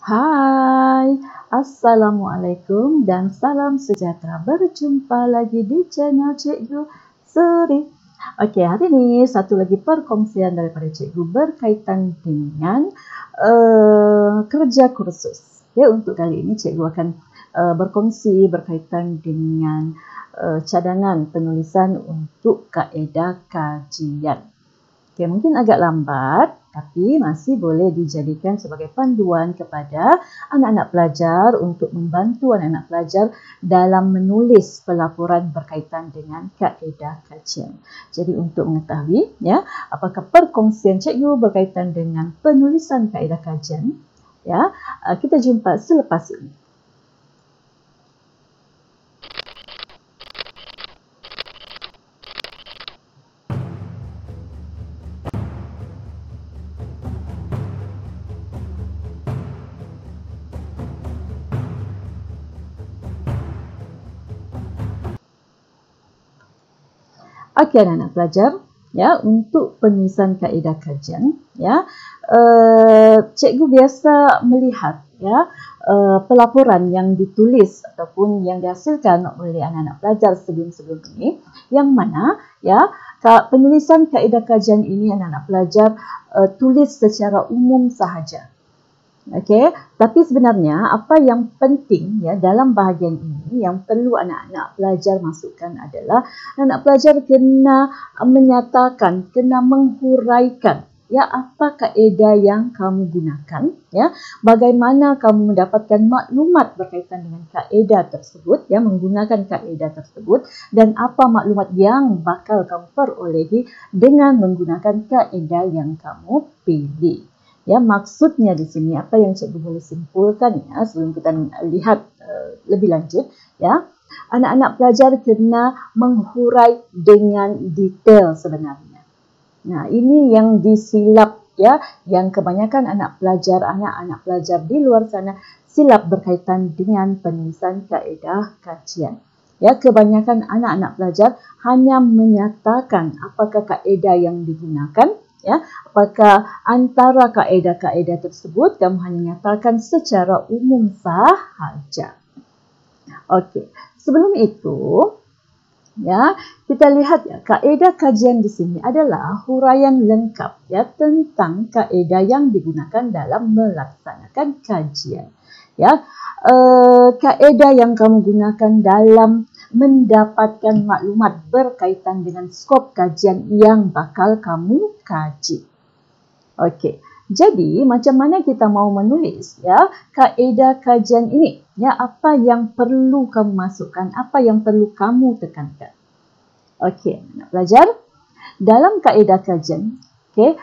Hai, Assalamualaikum dan salam sejahtera. Berjumpa lagi di channel Cikgu Suri. Okey, hari ini satu lagi perkongsian daripada Cikgu berkaitan dengan kerja kursus. Ya, untuk kali ini Cikgu akan berkongsi berkaitan dengan cadangan penulisan untuk kaedah kajian. Okay, mungkin agak lambat, tapi masih boleh dijadikan sebagai panduan kepada anak-anak pelajar untuk membantu anak-anak pelajar dalam menulis pelaporan berkaitan dengan kaedah kajian. Jadi untuk mengetahui ya, apakah perkongsian cikgu berkaitan dengan penulisan kaedah kajian, ya, kita jumpa selepas ini. Okey anak-anak pelajar, ya, untuk penulisan kaedah kajian, ya, cikgu biasa melihat ya pelaporan yang ditulis ataupun yang dihasilkan oleh anak-anak pelajar sebelum-sebelum ini, yang mana ya penulisan kaedah kajian ini anak-anak pelajar tulis secara umum sahaja. Okey, tapi sebenarnya apa yang penting ya dalam bahagian ini yang perlu anak-anak pelajar masukkan adalah anak pelajar kena menyatakan, kena menghuraikan ya apa kaedah yang kamu gunakan, ya, bagaimana kamu mendapatkan maklumat berkaitan dengan kaedah tersebut, ya, menggunakan kaedah tersebut, dan apa maklumat yang bakal kamu perolehi dengan menggunakan kaedah yang kamu pilih. Ya, maksudnya di sini apa yang cikgu boleh simpulkan ya sebelum kita lihat lebih lanjut, ya. Anak-anak pelajar kena menghurai dengan detail sebenarnya. Nah, ini yang disilap ya, yang kebanyakan anak pelajar di luar sana silap berkaitan dengan penulisan kaedah kajian. Ya, kebanyakan anak-anak pelajar hanya menyatakan apakah kaedah yang digunakan, ya, apakah antara kaedah-kaedah tersebut kamu hanya nyatakan secara umum sahaja. Okey, sebelum itu ya, kita lihat ya kaedah kajian di sini adalah huraian lengkap ya tentang kaedah yang digunakan dalam melaksanakan kajian. Ya, kaedah yang kamu gunakan dalam mendapatkan maklumat berkaitan dengan skop kajian yang bakal kamu kaji. Okey. Jadi, macam mana kita mau menulis ya kaedah kajian ini? Ya, apa yang perlu kamu masukkan? Apa yang perlu kamu tekankan? Okey, anak pelajar, dalam kaedah kajian, okey,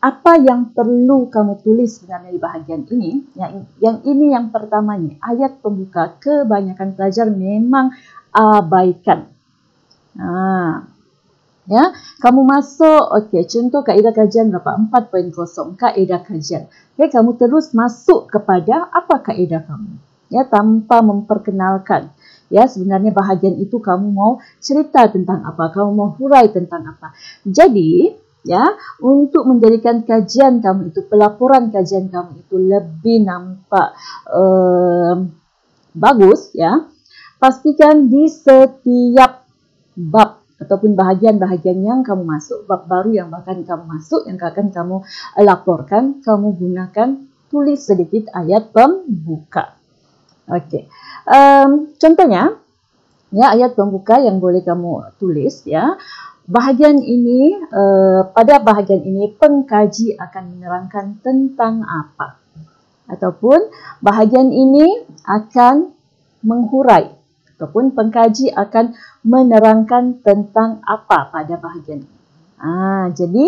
apa yang perlu kamu tulis sebenarnya di bahagian ini? Yang ini yang pertamanya, ayat pembuka kebanyakan pelajar memang abaikan. Ya, kamu masuk, okey, contoh kaedah kajian berapa? 4.0, kaedah kajian. Okey, kamu terus masuk kepada apa kaedah kamu. Ya, tanpa memperkenalkan. Ya, sebenarnya bahagian itu kamu mau cerita tentang apa, kamu mau hurai tentang apa. Jadi, ya, untuk menjadikan kajian kamu itu, pelaporan kajian kamu itu lebih nampak bagus, ya, pastikan di setiap bab ataupun bahagian-bahagian yang kamu masuk, bab baru yang akan kamu masuk, yang akan kamu laporkan, kamu gunakan tulis sedikit ayat pembuka. Okey, contohnya, ya, ayat pembuka yang boleh kamu tulis, ya. Bahagian ini, pada bahagian ini pengkaji akan menerangkan tentang apa, ataupun bahagian ini akan menghurai ataupun pengkaji akan menerangkan tentang apa pada bahagian ini. Jadi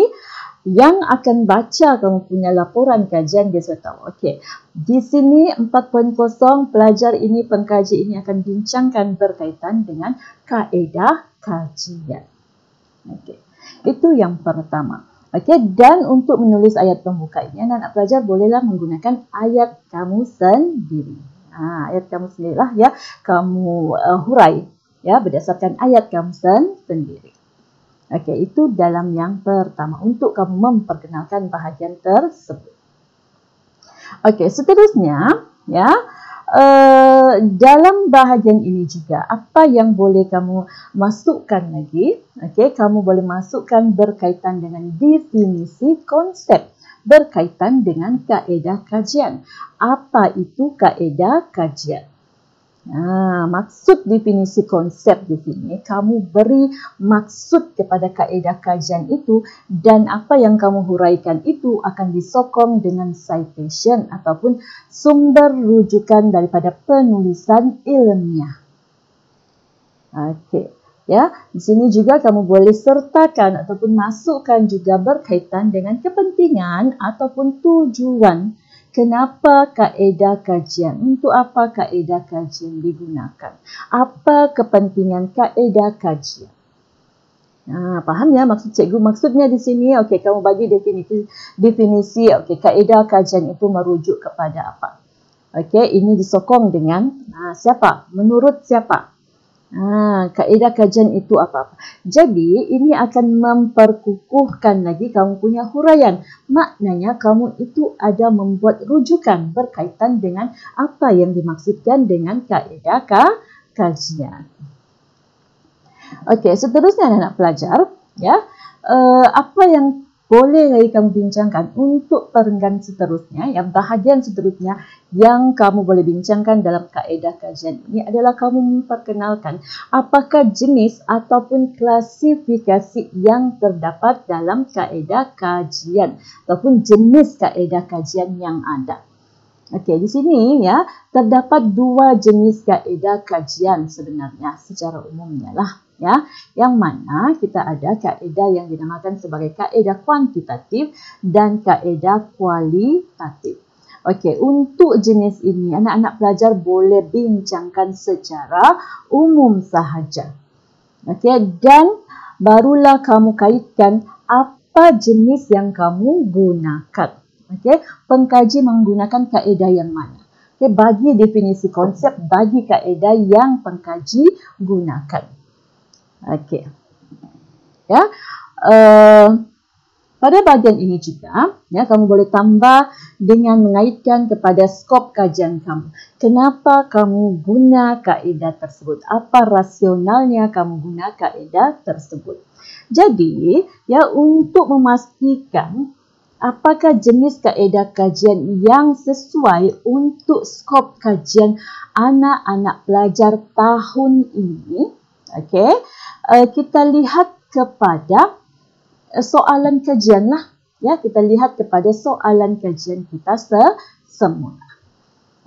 yang akan baca kamu punya laporan kajian dia sudah tahu. Okey, di sini 4.0 pelajar ini, pengkaji ini akan bincangkan berkaitan dengan kaedah kajian. Okey, itu yang pertama. Okey, dan untuk menulis ayat pembuka ini, anak-anak pelajar bolehlah menggunakan ayat kamu sendiri. Ayat kamu sendirilah ya, kamu hurai ya berdasarkan ayat kamu sendiri. Okey, itu dalam yang pertama untuk kamu memperkenalkan bahagian tersebut. Okey, seterusnya ya, dalam bahagian ini juga apa yang boleh kamu masukkan lagi? Okey, kamu boleh masukkan berkaitan dengan definisi konsep, berkaitan dengan kaedah kajian. Apa itu kaedah kajian? Maksud definisi konsep di sini, kamu beri maksud kepada kaedah kajian itu dan apa yang kamu huraikan itu akan disokong dengan citation ataupun sumber rujukan daripada penulisan ilmiah. Okey, ya. Di sini juga kamu boleh sertakan ataupun masukkan juga berkaitan dengan kepentingan ataupun tujuan. Kenapa kaedah kajian? Untuk apa kaedah kajian digunakan? Apa kepentingan kaedah kajian? Faham ya maksud cikgu? Maksudnya di sini, okey, kamu bagi definisi, okey, kaedah kajian itu merujuk kepada apa? Okey, ini disokong dengan siapa? Menurut siapa? Kaedah kajian itu apa? Jadi, ini akan memperkukuhkan lagi kamu punya huraian. Maknanya, kamu itu ada membuat rujukan berkaitan dengan apa yang dimaksudkan dengan kaedah kajian. Okey, seterusnya anak-anak pelajar, ya, apa yang boleh lagi kamu bincangkan untuk perenggan seterusnya, yang bahagian seterusnya yang kamu boleh bincangkan dalam kaedah kajian ini adalah kamu memperkenalkan apakah jenis ataupun klasifikasi yang terdapat dalam kaedah kajian ataupun jenis kaedah kajian yang ada. Okey, di sini ya terdapat dua jenis kaedah kajian sebenarnya secara umumnya lah. Ya, yang mana kita ada kaedah yang dinamakan sebagai kaedah kuantitatif dan kaedah kualitatif. Okey, untuk jenis ini anak-anak pelajar boleh bincangkan secara umum sahaja. Okey, dan barulah kamu kaitkan apa jenis yang kamu gunakan. Okey, pengkaji menggunakan kaedah yang mana? Okey, bagi definisi konsep bagi kaedah yang pengkaji gunakan. Okey. Ya. Pada bahagian ini juga, ya, kamu boleh tambah dengan mengaitkan kepada skop kajian kamu. Kenapa kamu guna kaedah tersebut? Apa rasionalnya kamu guna kaedah tersebut? Jadi, ya, untuk memastikan apakah jenis kaedah kajian yang sesuai untuk skop kajian anak-anak pelajar tahun ini, okey, kita lihat kepada soalan kajian lah. Ya, kita lihat kepada soalan kajian kita semula.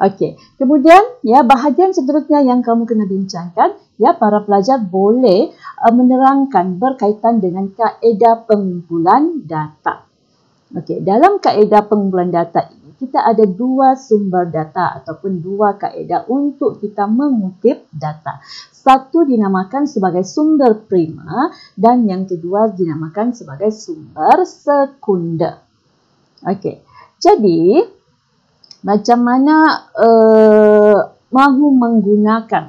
Okey, kemudian ya bahagian seterusnya yang kamu kena bincangkan, ya, para pelajar boleh menerangkan berkaitan dengan kaedah pengumpulan data. Okey, dalam kaedah pengumpulan data ini kita ada dua sumber data ataupun dua kaedah untuk kita mengutip data. Satu dinamakan sebagai sumber prima dan yang kedua dinamakan sebagai sumber sekunder. Okey, jadi macam mana mahu menggunakan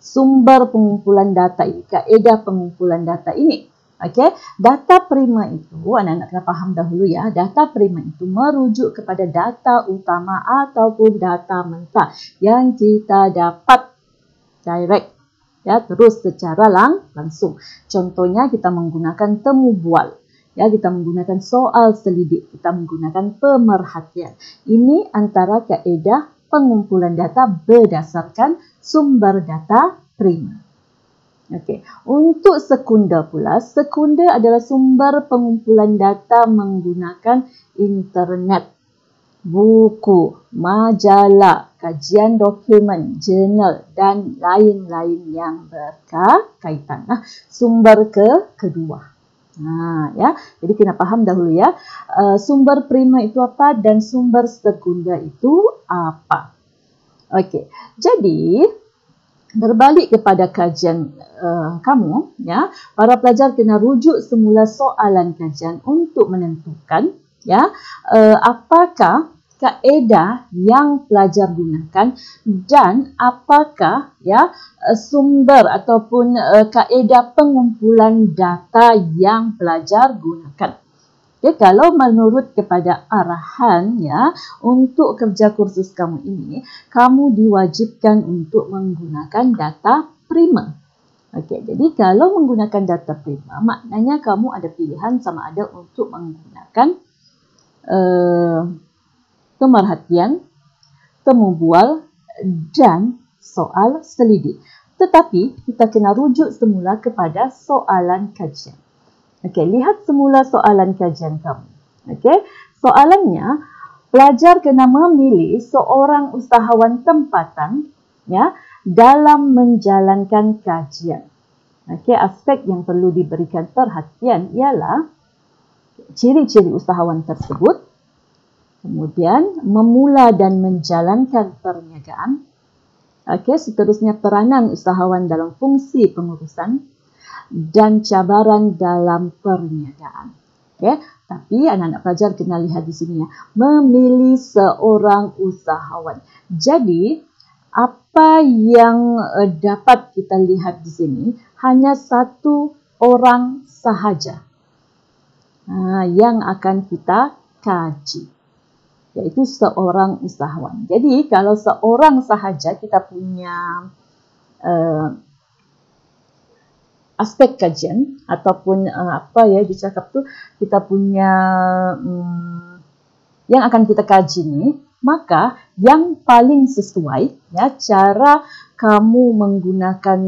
sumber pengumpulan data ini, kaedah pengumpulan data ini? Okey, data prima itu anak-anak kena faham dahulu ya. Data prima itu merujuk kepada data utama ataupun data mentah yang kita dapat direct, ya, terus secara langsung. Contohnya kita menggunakan temu bual, ya, kita menggunakan soal selidik, kita menggunakan pemerhatian. Ini antara kaedah pengumpulan data berdasarkan sumber data prima. Okey, untuk sekunder pula, sekunder adalah sumber pengumpulan data menggunakan internet, buku, majalah, kajian dokumen, jurnal dan lain-lain yang berkaitan. Sumber kedua. Ya, jadi kena faham dahulu ya. Sumber prima itu apa dan sumber sekunder itu apa? Okey, jadi berbalik kepada kajian kamu, ya, para pelajar kena rujuk semula soalan kajian untuk menentukan, ya, apakah kaedah yang pelajar gunakan dan apakah, ya, sumber ataupun kaedah pengumpulan data yang pelajar gunakan. Okay, kalau menurut kepada arahan ya, untuk kerja kursus kamu ini, kamu diwajibkan untuk menggunakan data prima. Okey, jadi kalau menggunakan data prima, maknanya kamu ada pilihan sama ada untuk menggunakan pemerhatian, temu bual dan soal selidik. Tetapi kita kena rujuk semula kepada soalan kajian. Okey, lihat semula soalan kajian kamu. Okey, soalannya, pelajar kena memilih seorang usahawan tempatan ya dalam menjalankan kajian. Okey, aspek yang perlu diberikan perhatian ialah ciri-ciri usahawan tersebut, kemudian memula dan menjalankan perniagaan. Okey, seterusnya peranan usahawan dalam fungsi pengurusan dan cabaran dalam perniagaan. Okay? Tapi anak-anak pelajar kena lihat di sini ya, memilih seorang usahawan. Jadi apa yang dapat kita lihat di sini hanya satu orang sahaja yang akan kita kaji, yaitu seorang usahawan. Jadi kalau seorang sahaja kita punya aspek kajian ataupun apa ya dicakap tu, kita punya yang akan kita kaji ni, maka yang paling sesuai ya cara kamu menggunakan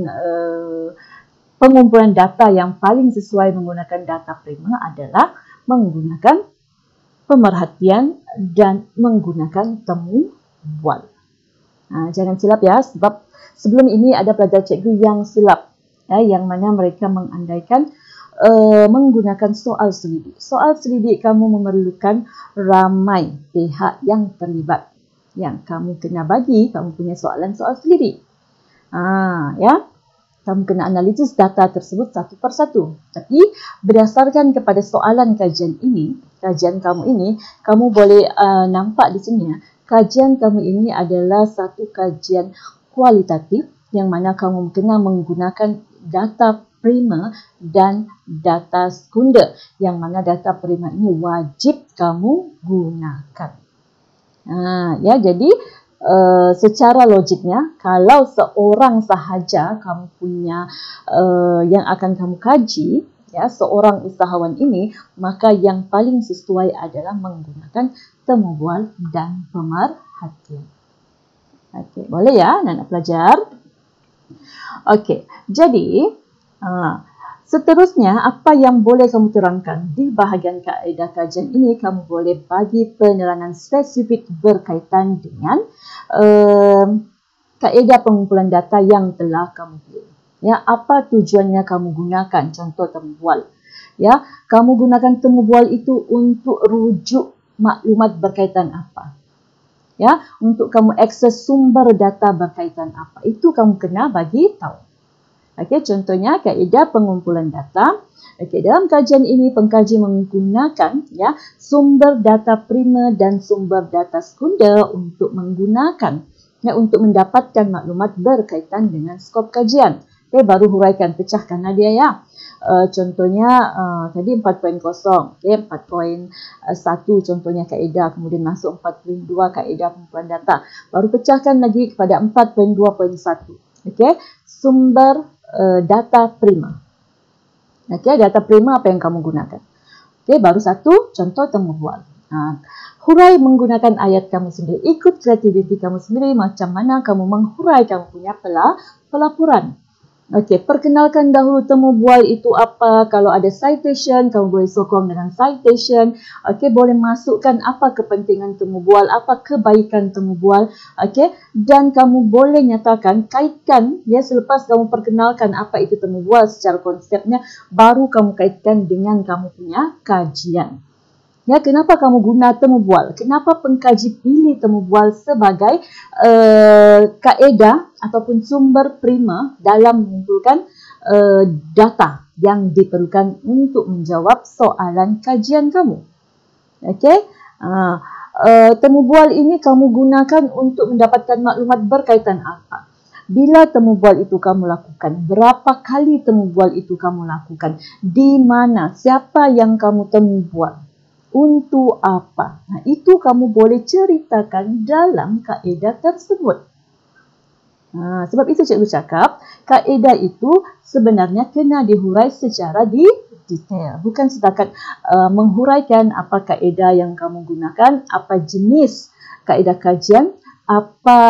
pengumpulan data yang paling sesuai menggunakan data prima adalah menggunakan pemerhatian dan menggunakan temu bual. Jangan silap ya, sebab sebelum ini ada pelajar cikgu yang silap. Yang mana mereka mengandaikan menggunakan soal selidik. Soal selidik kamu memerlukan ramai pihak yang terlibat. Yang kamu kena bagi, kamu punya soalan-soal selidik. Ya, kamu kena analisis data tersebut satu persatu. Tapi berdasarkan kepada soalan kajian ini, kajian kamu ini, kamu boleh nampak di sini ya, kajian kamu ini adalah satu kajian kualitatif yang mana kamu kena menggunakan data prima dan data sekunder, yang mana data prima ini wajib kamu gunakan. Ya, jadi secara logiknya, kalau seorang sahaja kamu punya yang akan kamu kaji, ya seorang usahawan ini, maka yang paling sesuai adalah menggunakan temu bual dan pemerhatian. Okey, boleh ya anak-anak pelajar? Okey, jadi seterusnya apa yang boleh kamu terangkan di bahagian kaedah kajian ini, kamu boleh bagi penerangan spesifik berkaitan dengan kaedah pengumpulan data yang telah kamu pilih. Ya, apa tujuannya kamu gunakan? Contoh temu bual. Ya, kamu gunakan temu bual itu untuk rujuk maklumat berkaitan apa? Ya, untuk kamu akses sumber data berkaitan apa? Itu kamu kena bagi tahu. Okey, contohnya kaedah pengumpulan data. Okey, dalam kajian ini pengkaji menggunakan ya sumber data prima dan sumber data sekunder untuk menggunakan untuk mendapatkan maklumat berkaitan dengan skop kajian. Okey, baru huraikan, pecahkan dia ya. Contohnya tadi 4.0, okey, 4.1 contohnya kaedah, kemudian masuk 4.2 kaedah pengumpulan data. Baru pecahkan lagi kepada 4.2.1. Okey, sumber data prima. Okey, data prima apa yang kamu gunakan? Okey, baru satu contoh temu bual. Hurai menggunakan ayat kamu sendiri, ikut kreativiti kamu sendiri macam mana kamu menghurai kamu punya pelaporan. Okey, perkenalkan dahulu temu bual itu apa. Kalau ada citation, kamu boleh sokong dengan citation. Okey, boleh masukkan apa kepentingan temu bual, apa kebaikan temu bual. Okey, dan kamu boleh nyatakan, kaitkan ya selepas kamu perkenalkan apa itu temu bual secara konsepnya, baru kamu kaitkan dengan kamu punya kajian. Ya, kenapa kamu guna temu bual? Kenapa pengkaji pilih temu bual sebagai kaedah ataupun sumber prima dalam mengumpulkan data yang diperlukan untuk menjawab soalan kajian kamu? Okey, temu bual ini kamu gunakan untuk mendapatkan maklumat berkaitan apa? Bila temu bual itu kamu lakukan? Berapa kali temu bual itu kamu lakukan? Di mana? Siapa yang kamu temu bual? untuk apa. Nah, itu kamu boleh ceritakan dalam kaedah tersebut. Sebab itu cikgu cakap, kaedah itu sebenarnya kena dihurai secara detail. Bukan setakat menghuraikan apa kaedah yang kamu gunakan, apa jenis kaedah kajian, apa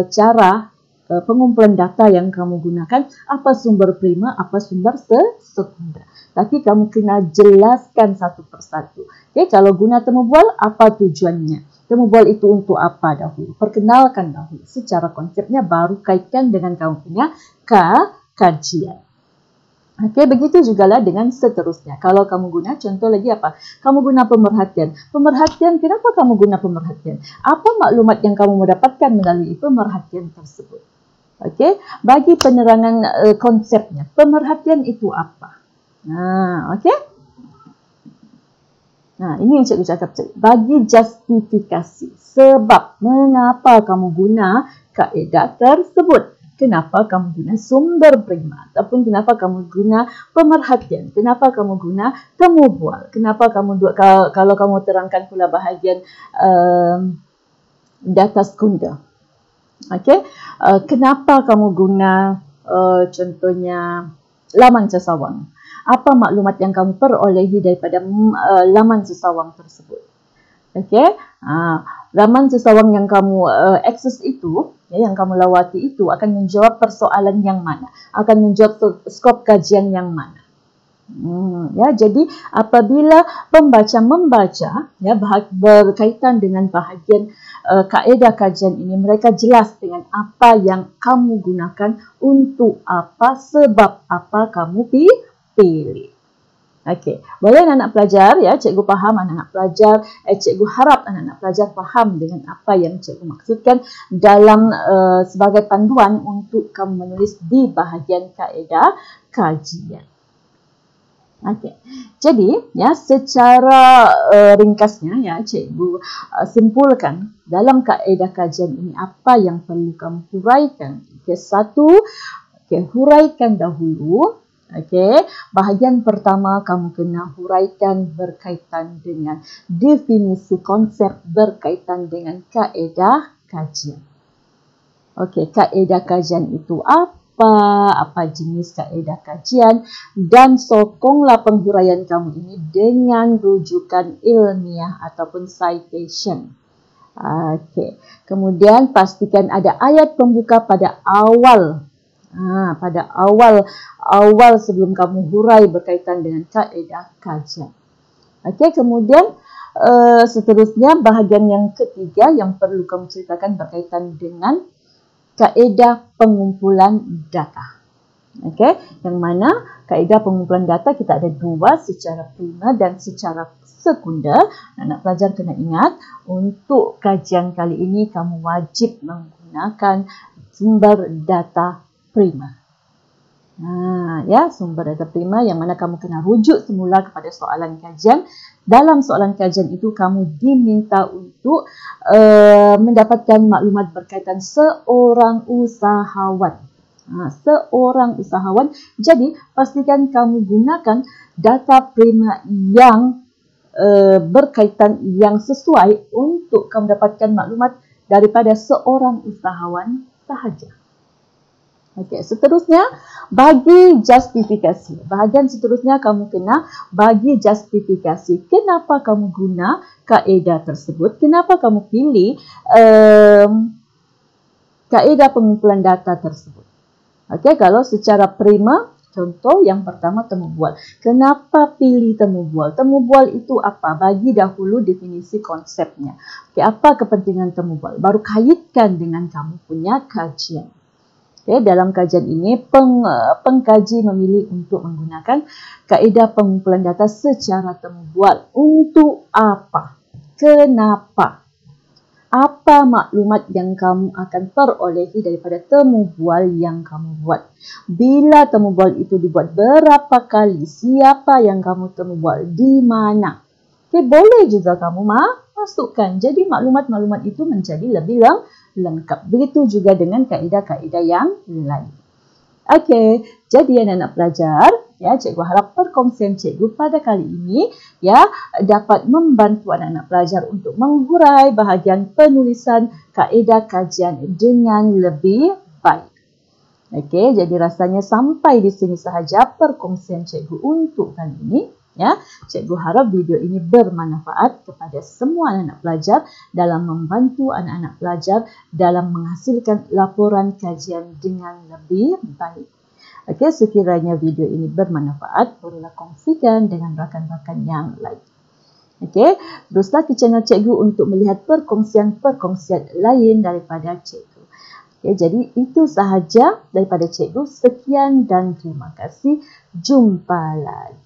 cara pengumpulan data yang kamu gunakan, apa sumber prima, apa sumber sekunder. Tapi kamu kena jelaskan satu persatu. Okay, kalau guna temu bual, apa tujuannya? Temu bual itu untuk apa dahulu? Perkenalkan dahulu secara konsepnya, baru kaitkan dengan kamu punya kajian. Okey, begitu jugalah dengan seterusnya. Kalau kamu guna, contoh lagi apa? Kamu guna pemerhatian. Pemerhatian, kenapa kamu guna pemerhatian? Apa maklumat yang kamu mau dapatkan melalui pemerhatian tersebut? Okey, bagi penerangan konsepnya. Pemerhatian itu apa? Okey. Nah, ini yang cikgu cakap, bagi justifikasi sebab mengapa kamu guna kaedah tersebut. Kenapa kamu guna sumber prima ataupun kenapa kamu guna pemerhatian, kenapa kamu guna temu bual, kenapa kamu kalau kamu terangkan pula bahagian data sekunder. Okey, kenapa kamu guna contohnya laman sesawang? Apa maklumat yang kamu perolehi daripada laman sesawang tersebut? Okey, laman sesawang yang kamu akses itu, yang kamu lawati itu akan menjawab persoalan yang mana? Akan menjawab skop kajian yang mana? Jadi apabila pembaca membaca berkaitan dengan bahagian kaedah kajian ini, mereka jelas dengan apa yang kamu gunakan, untuk apa, sebab apa kamu pilih. Okey, boleh anak-anak pelajar, cikgu faham anak-anak pelajar, cikgu harap anak-anak pelajar faham dengan apa yang cikgu maksudkan dalam sebagai panduan untuk kamu menulis di bahagian kaedah kajian. Okey, jadi secara ringkasnya cikgu simpulkan dalam kaedah kajian ini apa yang perlu kamu huraikan. Satu, huraikan dahulu. Okey, bahagian pertama kamu kena huraikan berkaitan dengan definisi konsep berkaitan dengan kaedah kajian. Okey, kaedah kajian itu apa jenis kaedah kajian, dan sokonglah penghuraian kamu ini dengan rujukan ilmiah ataupun citation. Okey, kemudian pastikan ada ayat pembuka pada awal. Pada awal sebelum kamu hurai berkaitan dengan kaedah kajian. Okey, kemudian seterusnya bahagian yang ketiga yang perlu kamu ceritakan berkaitan dengan kaedah pengumpulan data. Okey, yang mana kaedah pengumpulan data kita ada dua, secara prima dan secara sekunder. Anak pelajar kena ingat, untuk kajian kali ini kamu wajib menggunakan sumber data prima. Sumber data prima yang mana kamu kena rujuk semula kepada soalan kajian. Dalam soalan kajian itu kamu diminta untuk mendapatkan maklumat berkaitan seorang usahawan. Seorang usahawan. Jadi pastikan kamu gunakan data prima yang berkaitan, yang sesuai untuk kamu dapatkan maklumat daripada seorang usahawan sahaja. Okey, seterusnya bagi justifikasi. Bahagian seterusnya kamu kena bagi justifikasi. Kenapa kamu guna kaedah tersebut? Kenapa kamu pilih kaedah pengumpulan data tersebut? Okey, kalau secara prima, contoh yang pertama temu bual. Kenapa pilih temu bual? Temu bual itu apa? Bagi dahulu definisi konsepnya. Okey, apa kepentingan temu bual? Baru kaitkan dengan kamu punya kajian. Okay, dalam kajian ini, pengkaji memilih untuk menggunakan kaedah pengumpulan data secara temu bual. Untuk apa? Kenapa? Apa maklumat yang kamu akan perolehi daripada temu bual yang kamu buat? Bila temu bual itu dibuat berapa kali? Siapa yang kamu temu bual? Di mana? Okay, boleh juga kamu masukkan. Jadi maklumat-maklumat itu menjadi lebih lengkap. Begitu juga dengan kaedah-kaedah yang lain. Okey, jadi anak-anak pelajar, ya, cikgu harap perkongsian cikgu pada kali ini ya dapat membantu anak-anak pelajar untuk menghurai bahagian penulisan kaedah kajian dengan lebih baik. Okey, jadi rasanya sampai di sini sahaja perkongsian cikgu untuk kali ini. Ya, cikgu harap video ini bermanfaat kepada semua anak-anak pelajar dalam membantu anak-anak pelajar dalam menghasilkan laporan kajian dengan lebih baik. Okey, sekiranya video ini bermanfaat, bolehlah kongsikan dengan rakan-rakan yang lain. Okey, teruslah ke channel cikgu untuk melihat perkongsian-perkongsian lain daripada cikgu. Okay, jadi itu sahaja daripada cikgu. Sekian dan terima kasih. Jumpa lagi.